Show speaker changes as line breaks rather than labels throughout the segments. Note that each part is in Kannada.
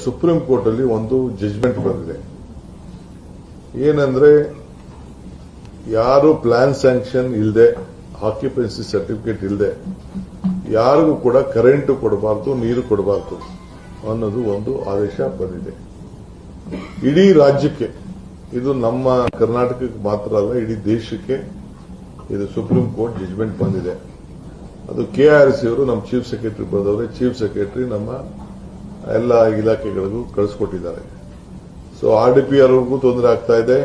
ಸುಪ್ರೀಂ ಕೋರ್ಟ್ ಅಲ್ಲಿ ಒಂದು ಜಜ್ಮೆಂಟ್ ಬಂದಿದೆ. ಏನಂದ್ರೆ ಯಾರು ಪ್ಲಾನ್ ಸ್ಯಾಂಕ್ಷನ್ ಇಲ್ಲದೆ, ಆಕ್ಯುಪೆನ್ಸಿ ಸರ್ಟಿಫಿಕೇಟ್ ಇಲ್ಲದೆ ಯಾರಿಗೂ ಕೂಡ ಕರೆಂಟ್ ಕೊಡಬಾರ್ದು, ನೀರು ಕೊಡಬಾರ್ದು ಅನ್ನೋದು ಒಂದು ಆದೇಶ ಬಂದಿದೆ. ಇಡೀ ರಾಜ್ಯಕ್ಕೆ, ಇದು ನಮ್ಮ ಕರ್ನಾಟಕಕ್ಕೆ ಮಾತ್ರ ಅಲ್ಲ, ಇಡೀ ದೇಶಕ್ಕೆ ಇದು ಸುಪ್ರೀಂ ಕೋರ್ಟ್ ಜಜ್ಮೆಂಟ್ ಬಂದಿದೆ. ಅದು ಕೆಆರ್ಸಿ ಅವರು ನಮ್ಮ ಚೀಫ್ ಸೆಕ್ರೆಟರಿ ಬರೆದವ್ರೆ. ಚೀಫ್ ಸೆಕ್ರೆಟರಿ ನಮ್ಮ ಎಲ್ಲ ಇಲಾಖೆಗಳಿಗೂ ಕಳಿಸ್ಕೊಟ್ಟಿದ್ದಾರೆ. ಸೊ RDPR ಅವ್ರಿಗೂ ತೊಂದರೆ ಆಗ್ತಾ ಇದೆ,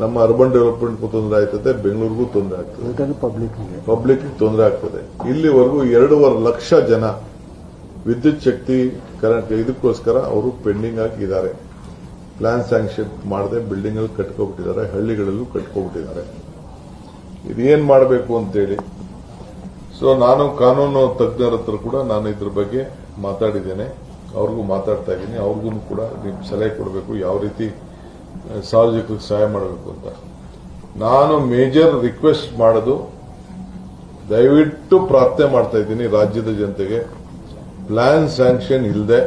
ನಮ್ಮ ಅರ್ಬನ್ ಡೆವಲಪ್ಮೆಂಟ್ಗೂ ತೊಂದರೆ ಆಗ್ತದೆ, ಬೆಂಗಳೂರಿಗೂ ತೊಂದರೆ ಆಗ್ತದೆ, ಪಬ್ಲಿಕ್ ತೊಂದರೆ ಆಗ್ತದೆ. ಇಲ್ಲಿವರೆಗೂ 2.5 ಲಕ್ಷ ಜನ ವಿದ್ಯುತ್ ಶಕ್ತಿ ಇದಕ್ಕೋಸ್ಕರ ಅವರು ಪೆಂಡಿಂಗ್ ಆಗಿದ್ದಾರೆ. ಪ್ಲಾನ್ ಸ್ಯಾಂಕ್ಷನ್ ಮಾಡದೆ ಬಿಲ್ಡಿಂಗ್ ಅಲ್ಲಿ ಕಟ್ಕೊಬಿಟ್ಟಿದ್ದಾರೆ, ಹಳ್ಳಿಗಳಲ್ಲೂ ಕಟ್ಕೊಬಿಟ್ಟಿದ್ದಾರೆ. ಇದೇನ್ ಮಾಡಬೇಕು ಅಂತೇಳಿ ಸೊ ನಾನು ಕಾನೂನು ತಜ್ಞರ ಹತ್ರ ಕೂಡ ನಾನು ಇದ್ರ ಬಗ್ಗೆ ಮಾತಾಡಿದ್ದೇನೆ, ಅವ್ರಿಗೂ ಮಾತಾಡ್ತಾ ಇದ್ದೀನಿ. ಅವ್ರಿಗೂ ಕೂಡ ನೀವು ಸಲಹೆ ಕೊಡಬೇಕು, ಯಾವ ರೀತಿ ಸಾರ್ವಜನಿಕರಿಗೆ ಸಹಾಯ ಮಾಡಬೇಕು ಅಂತ. ನಾನು ಮೇಜರ್ ರಿಕ್ವೆಸ್ಟ್ ಮಾಡೋದು, ದಯವಿಟ್ಟು ಪ್ರಾರ್ಥನೆ ಮಾಡ್ತಾ ಇದ್ದೀನಿ ರಾಜ್ಯದ ಜನತೆಗೆ, ಪ್ಲಾನ್ ಸ್ಯಾಂಕ್ಷನ್ ಇಲ್ಲದೆ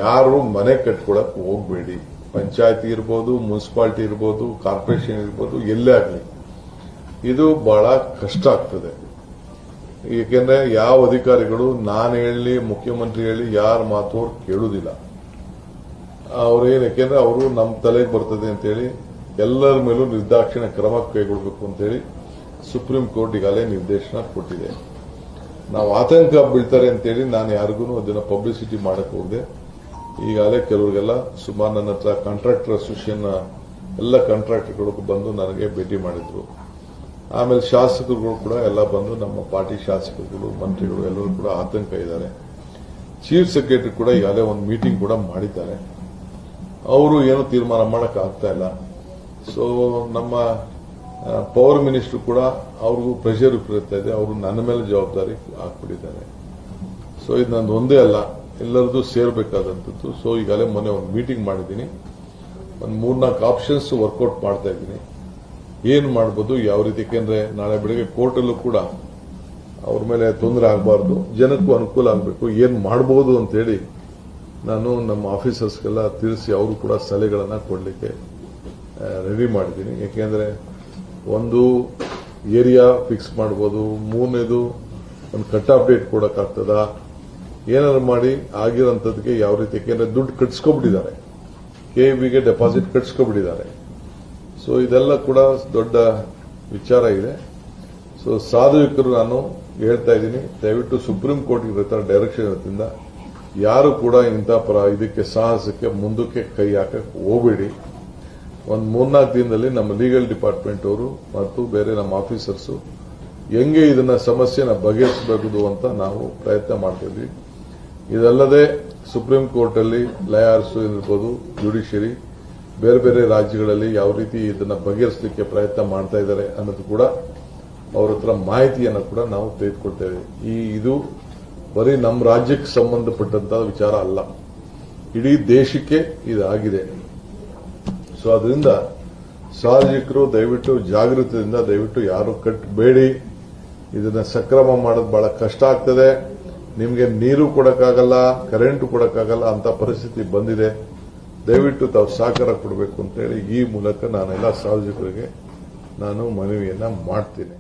ಯಾರು ಮನೆ ಕಟ್ಕೊಳಕ್ ಹೋಗಬೇಡಿ. ಪಂಚಾಯತಿ ಇರ್ಬೋದು, ಮುನ್ಸಿಪಾಲಿಟಿ ಇರ್ಬೋದು, ಕಾರ್ಪೊರೇಷನ್ ಇರ್ಬೋದು, ಎಲ್ಲೇ ಆಗಲಿ ಇದು ಬಹಳ ಕಷ್ಟ ಆಗ್ತದೆ. ಏಕೆಂದ್ರೆ ಯಾವ ಅಧಿಕಾರಿಗಳು ನಾನು ಹೇಳಿ, ಮುಖ್ಯಮಂತ್ರಿ ಹೇಳಿ ಯಾರ ಮಾತು ಅವ್ರು ಕೇಳುವುದಿಲ್ಲ. ಯಾಕೆಂದ್ರೆ ಅವರು ನಮ್ಮ ತಲೆಗೆ ಬರ್ತದೆ ಅಂತೇಳಿ ಎಲ್ಲರ ಮೇಲೂ ನಿರ್ದಾಕ್ಷಿಣ್ಯ ಕ್ರಮ ಕೈಗೊಳ್ಳಬೇಕು ಅಂತೇಳಿ ಸುಪ್ರೀಂ ಕೋರ್ಟ್ ಈಗಾಗಲೇ ನಿರ್ದೇಶನ ಕೊಟ್ಟಿದೆ. ನಾವು ಆತಂಕ ಬೀಳ್ತಾರೆ ಅಂತೇಳಿ ನಾನು ಯಾರಿಗೂ ಅದನ್ನ ಪಬ್ಲಿಸಿಟಿ ಮಾಡಕ್ ಹೋಗದೆ, ಈಗಾಗಲೇ ಕೆಲವರಿಗೆಲ್ಲ ಸುಮಾರು ನನ್ನ ಹತ್ರ ಕಾಂಟ್ರಾಕ್ಟರ್ ಅಸೋಸಿಯೇಷನ್ ಎಲ್ಲ ಕಾಂಟ್ರಾಕ್ಟರ್ಗಳು ಬಂದು ನನಗೆ ಭೇಟಿ ಮಾಡಿದ್ರು. ಆಮೇಲೆ ಶಾಸಕರುಗಳು ಕೂಡ ಎಲ್ಲ ಬಂದು, ನಮ್ಮ ಪಾರ್ಟಿ ಶಾಸಕರುಗಳು, ಮಂತ್ರಿಗಳು ಎಲ್ಲರೂ ಕೂಡ ಆತಂಕ ಇದ್ದಾರೆ. ಚೀಫ್ ಸೆಕ್ರೆಟರಿ ಕೂಡ ಈಗಾಗಲೇ ಒಂದು ಮೀಟಿಂಗ್ ಕೂಡ ಮಾಡಿದ್ದಾರೆ. ಅವರು ಏನು ತೀರ್ಮಾನ ಮಾಡಕ್ ಆಗ್ತಾ ಇಲ್ಲ. ಸೊ ನಮ್ಮ ಪವರ್ ಮಿನಿಸ್ಟರ್ ಕೂಡ ಅವ್ರಿಗೂ ಪ್ರೆಷರ್ ಇರ್ತಾ ಇದೆ, ಅವರು ನನ್ನ ಮೇಲೆ ಜವಾಬ್ದಾರಿ ಹಾಕ್ಬಿಟ್ಟಿದ್ದಾರೆ. ಸೊ ಇದು ನಂದು ಒಂದೇ ಅಲ್ಲ, ಎಲ್ಲರದು ಸೇರ್ಬೇಕಾದಂಥದ್ದು. ಸೊ ಈಗಾಗಲೇ ಮೊನ್ನೆ ಒಂದು ಮೀಟಿಂಗ್ ಮಾಡಿದ್ದೀನಿ, ಒಂದು 3-4 ಆಪ್ಷನ್ಸ್ ವರ್ಕೌಟ್ ಮಾಡ್ತಾ ಇದ್ದೀನಿ. ಏನ್ ಮಾಡಬಹುದು, ಯಾವ ರೀತಿ, ಯಾಕೆಂದ್ರೆ ನಾಳೆ ಬೆಳಗ್ಗೆ ಕೋರ್ಟಲ್ಲೂ ಕೂಡ ಅವ್ರ ಮೇಲೆ ತೊಂದರೆ ಆಗಬಾರ್ದು, ಜನಕ್ಕೂ ಅನುಕೂಲ ಆಗಬೇಕು, ಏನ್ ಮಾಡಬಹುದು ಅಂತೇಳಿ ನಾನು ನಮ್ಮ ಆಫೀಸರ್ಸ್ಗೆಲ್ಲ ತಿಳಿಸಿ ಅವರು ಕೂಡ ಸಲಹೆಗಳನ್ನ ಕೊಡಲಿಕ್ಕೆ ರೆಡಿ ಮಾಡಿದ್ದೀನಿ. ಯಾಕೆಂದ್ರೆ ಒಂದು ಏರಿಯಾ ಫಿಕ್ಸ್ ಮಾಡಬಹುದು, ಮೂರನೇದು ಒಂದು ಕಟ್ ಆಫ್ ಡೇಟ್ ಕೊಡಕ್ಕಾಗ್ತದ, ಏನಾದ್ರು ಮಾಡಿ ಆಗಿರೋಂಥದ್ದಕ್ಕೆ ಯಾವ ರೀತಿ, ಯಾಕೆಂದ್ರೆ ದುಡ್ಡು ಕಟ್ಸ್ಕೊಬಿಟ್ಟಿದ್ದಾರೆ, KEBಗೆ ಡೆಪಾಸಿಟ್ ಕಟ್ಸ್ಕೊಬಿಟ್ಟಿದ್ದಾರೆ. ಸೊ ಇದೆಲ್ಲ ಕೂಡ ದೊಡ್ಡ ವಿಚಾರ ಇದೆ. ಸೊ ಸಾರ್ವಜನಿಕರು ನಾನು ಹೇಳ್ತಾ ಇದ್ದೀನಿ, ದಯವಿಟ್ಟು ಸುಪ್ರೀಂ ಕೋರ್ಟ್ ಇರೋ ಡೈರೆಕ್ಷನ್ ಇರೋದ್ರಿಂದ ಯಾರು ಕೂಡ ಇಂಥ ಇದಕ್ಕೆ ಸಾಹಸಕ್ಕೆ ಮುಂದಕ್ಕೆ ಕೈ ಹಾಕಕ್ಕೆ ಹೋಗಬೇಡಿ. ಒಂದು 3-4 ದಿನದಲ್ಲಿ ನಮ್ಮ ಲೀಗಲ್ ಡಿಪಾರ್ಟ್ಮೆಂಟ್ ಅವರು ಮತ್ತು ಬೇರೆ ನಮ್ಮ ಆಫೀಸರ್ಸ್ ಹೆಂಗೆ ಇದನ್ನ ಸಮಸ್ಯೆನ ಬಗೆಹರಿಸಬೇಕು ಅಂತ ನಾವು ಪ್ರಯತ್ನ ಮಾಡ್ತಿದ್ವಿ. ಇದಲ್ಲದೆ ಸುಪ್ರೀಂ ಕೋರ್ಟ್ ಅಲ್ಲಿ ಲಾಯರ್ಸ್ ಇರ್ಬೋದು, ಜುಡಿಷಿಯರಿ ಬೇರೆ ಬೇರೆ ರಾಜ್ಯಗಳಲ್ಲಿ ಯಾವ ರೀತಿ ಇದನ್ನ ಬಗೆಹರಿಸಲಿಕ್ಕೆ ಪ್ರಯತ್ನ ಮಾಡ್ತಾ ಇದ್ದಾರೆ ಅನ್ನೋದು ಕೂಡ ಅವ್ರ ಹತ್ರ ಮಾಹಿತಿಯನ್ನು ಕೂಡ ನಾವು ತೆಗೆದುಕೊಳ್ತೇವೆ. ಇದು ಬರೀ ನಮ್ಮ ರಾಜ್ಯಕ್ಕೆ ಸಂಬಂಧಪಟ್ಟಂತಹ ವಿಚಾರ ಅಲ್ಲ, ಇಡೀ ದೇಶಕ್ಕೆ ಇದಾಗಿದೆ. ಸೊ ಅದರಿಂದ ಸಾರ್ವಜನಿಕರು ದಯವಿಟ್ಟು ಜಾಗೃತಿಯಿಂದ ದಯವಿಟ್ಟು ಯಾರು ಕಟ್ಟಬೇಡಿ. ಇದನ್ನ ಸಕ್ರಮ ಮಾಡೋದು ಬಹಳ ಕಷ್ಟ ಆಗ್ತದೆ. ನಿಮಗೆ ನೀರು ಕೊಡಕ್ಕಾಗಲ್ಲ, ಕರೆಂಟ್ ಕೊಡಕ್ಕಾಗಲ್ಲ ಅಂತ ಪರಿಸ್ಥಿತಿ ಬಂದಿದೆ. ದಯವಿಟ್ಟು ತಾವು ಸಹಕಾರ ಕೊಡಬೇಕು ಅಂತೇಳಿ ಈ ಮೂಲಕ ನಾನೆಲ್ಲ ಸಾರ್ವಜನಿಕರಿಗೆ ನಾನು ಮನವಿಯನ್ನ ಮಾಡ್ತೀನಿ.